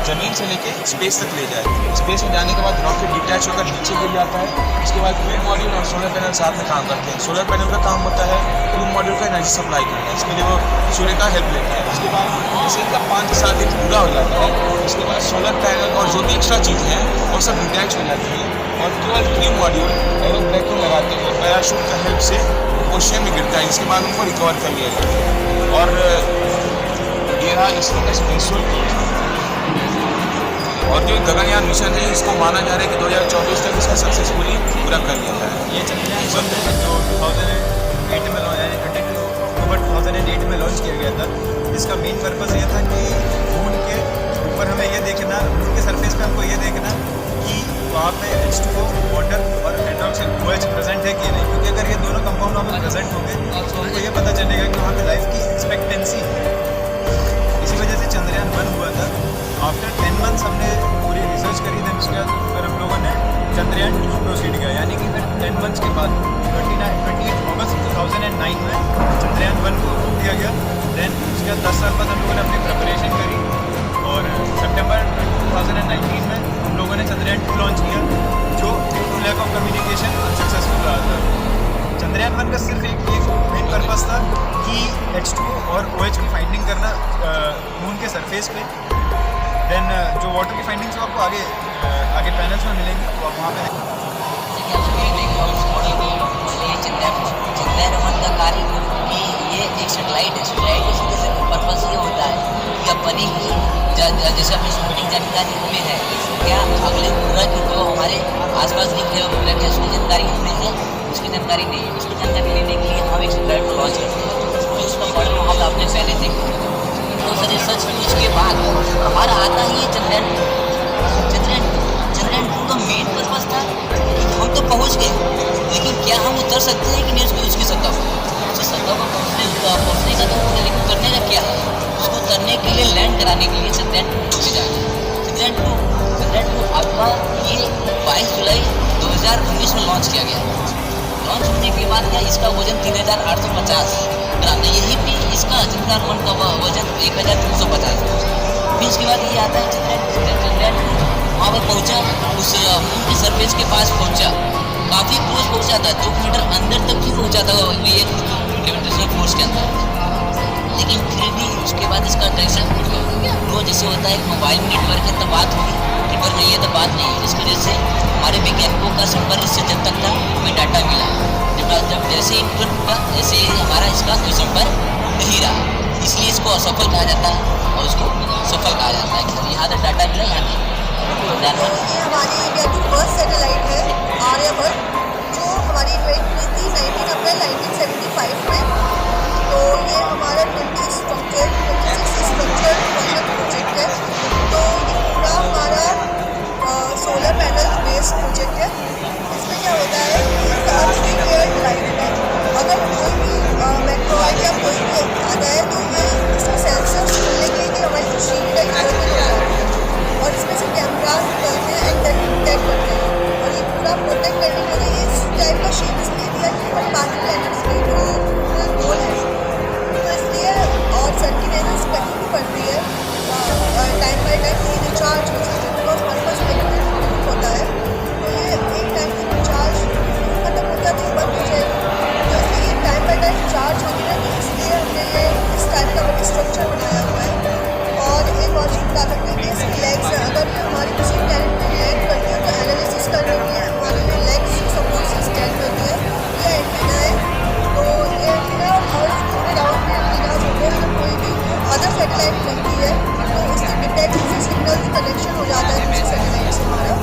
ज़मीन से लेके स्पेस तक ले जाए। स्पेस में जाने के बाद रॉकेट डिटैच होकर नीचे गिर जाता है। उसके बाद विंड मॉड्यूल और सोलर पैनल साथ में काम करते हैं। सोलर पैनल का काम होता है विंड मॉड्यूल का एनर्जी सप्लाई करना, इसके लिए वो सूर्य का हेल्प लेता है। उसके बाद जैसे इनका 5 से 7 दिन पूरा हो जाता है, उसके बाद सोलर पैनल और जो भी एक्स्ट्रा चीज़ें हैं वो सब डिटैच हो जाती हैं और केवल क्रू मॉड्यूल एरोब्रेकिंग लगाते हैं पैराशूट का हेल्प से ओशन में गिरता है। इसके बाद उनको रिकवर कर लिया जाता है। और ये रहा इसरो का स्पेसुल। और जो गगनयान मिशन है इसको माना जा रहा है कि 2024 तक इसका सक्सेसफुली पूरा कर लिया जाए। ये चंद्रयान जो 2008 में यानी 22 अक्टूबर 2008 में लॉन्च किया गया था। इसका मेन पर्पज़ ये था कि मून के ऊपर हमें ये देखना, मून के सरफेस पे हमको ये देखना कि वहाँ पे H2O वाटर और हाइड्रोक्सिल OH प्रेजेंट है कि नहीं, क्योंकि अगर ये दोनों कंपाउंड वहाँ पे प्रेजेंट होंगे तो हमको ये पता चलेगा कि वहाँ पे लाइफ की एक्सपेक्टेंसी है। इसी वजह से चंद्रयान 1 हुआ था। आफ्टर 10 मंथ्स हमने पूरी रिसर्च करी थी, उसके बाद फिर हम लोगों ने चंद्रयान 2 प्रोसीड किया, यानी कि फिर 10 मंथ्स के बाद 28 अगस्त 2009 में चंद्रयान 1 को अप्रूव किया गया। देन उसके बाद 10 साल बाद हम लोगों ने अपनी प्रिपरेशन करी और सितंबर 2019 में हम लोगों ने चंद्रयान 2 लॉन्च किया, जो due to lack of communication unsuccessful रहा था। चंद्रयान 1 का सिर्फ एक मेन पर्पज़ था कि H2O और OH की फाइंडिंग करना मून के सरफेस पे। देन जो वाटर की फाइंडिंग्स आपको आगे पैनल्स में मिलेंगी, तो आप वहाँ पे चंद्रयान 1 का कार्य कि ये एक सैटेलाइट है। सैटेलाइट का सीधे से पर्पज़ ये होता है कि अपनी जैसे अपनी स्पूतनिक जानकारी हमें है, क्या अगले ग्रह की जो हमारे आसपास दिख रहे ग्रह की उसकी जानकारी हमें है, उसकी जानकारी नहीं है। उसकी जानकारी लेने के लिए हम एक सैटेलाइट को लॉन्च करते हैं, तो उसका मॉडल हम आपने पहले देखा। तो सर रिसर्च के बाद हमारा आता ही ये चंद्रयान 2 का मेन पर्पज़ था कि हम तो पहुँच गए, लेकिन क्या हम उतर सकते हैं कि नहीं उसकी सतह पर। उसकी सतह पर पहुँचने का तो लेकिन उतरने का क्या है, उसको उतरने के लिए लैंड कराने के लिए चंद्रयान 2 में जाएगा। चंद्रयान 2 आपका ये 22 जुलाई 2019 में लॉन्च किया गया। लॉन्च होने के बाद क्या इसका वजन 3850 ग्राम, यही भी इसका चंद्रयान 1 का वजन 1350। फिर उसके बाद ये आता है चंद्रयान 2 वहाँ पर पहुँचा, उस मून के सरफेस के पास पहुँचा, काफ़ी क्लोज पहुँचा था, 2 मीटर अंदर तक भी पहुँचा था ये ग्रेविटेशनल फोर्स के अंदर। लेकिन फिर भी उसके बाद इसका डायरेक्शन उड़ गया। वो जैसे होता है मोबाइल में नेटवर्क है तब बात होगी, नेटवर्क नहीं है तब बात नहीं है। इसकी वजह से हमारे वैज्ञानिकों का संपर्क इससे जब तक था हमें डाटा मिला, जब जैसे इंटरनेट हुआ ऐसे हमारा इसका कोई संपर्क नहीं रहा, इसलिए इसको असफल कहा जाता है और उसको सफल कहा जाता है कि यहाँ तक डाटा मिला, यहाँ नहीं। ये हमारी इंडिया की फर्स्ट सैटेलाइट है आर्यभट्ट, जो हमारी इन्वेंट हुई थी 19 अप्रैल 1975 में। तो ये हमारा 26 स्ट्रक्चर प्रोजेक्ट है। तो ये पूरा हमारा सोलर पैनल बेस्ड प्रोजेक्ट है। इसमें क्या होता है कि इसका अर्थ लाइट है, अगर कोई भी मेट्रॉइड या कोई भी आता है तो ये इसके सेंसर्स खुलने के लिए हमारी जो शीट है ये हो जाती है और इसमें से कैमराज निकलते हैं एंड डिटेक्ट करते हैं। और ये पूरा प्रोटेक्ट करने के लिए इस टाइप का शीट इसलिए दिया कि हमारे बाकी प्लैनेट्स में जो गोल है, तो इसलिए और सर्किलेंस करनी भी पड़ती है टाइम बाई टाइम ये रिचार्ज हो सकता है, बिकॉज हमारे पास इलेक्ट्रिक होता है। तो ये एक टाइम से रिचार्ज खत्म हो जाती है, बंद हो जाएगी, तो इसलिए टाइम बाई टाइम चार्ज होगी ना, तो इसलिए हमने ये इस टाइप का स्ट्रक्चर बनाया हुआ है। और एक और चीज़ बता सकते हैं कि इसकी लेग्स अगर हमारी किसी प्लैनेट में लैंड करती है तो एनालिसिस करने के लिए हमारे लिए लेग्स सपोर्ट से स्टैंड करती है। ये एंटीना है, तो ये एंटीना हर पूरे राउंड में एंटीनाज होते हैं। जब कोई भी अदर सैटेलाइट मिलती है तो उसके डिटेक्शन से सिग्नल कनेक्शन हो जाता है दूसरे सैटेलाइट से हमारा।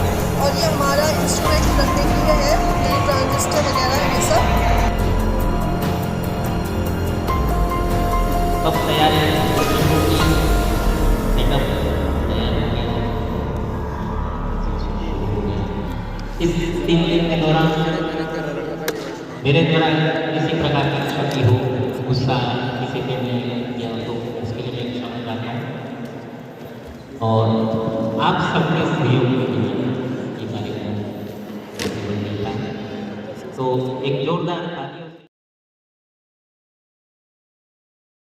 और ये हमारा इंस्ट्रूमेंट रखने के लिए है, ये ट्रांजिस्टर वगैरह ये सब। कब तैयार है इस 3 दिन के दौरान मेरे द्वारा किसी प्रकार की क्षति हो, गुस्सा किसी पे नहीं किया तो इसके लिए मैं क्षमा चाहता हूँ। और आप सबके सहयोग के लिए ये कार्यक्रम तो एक जोरदार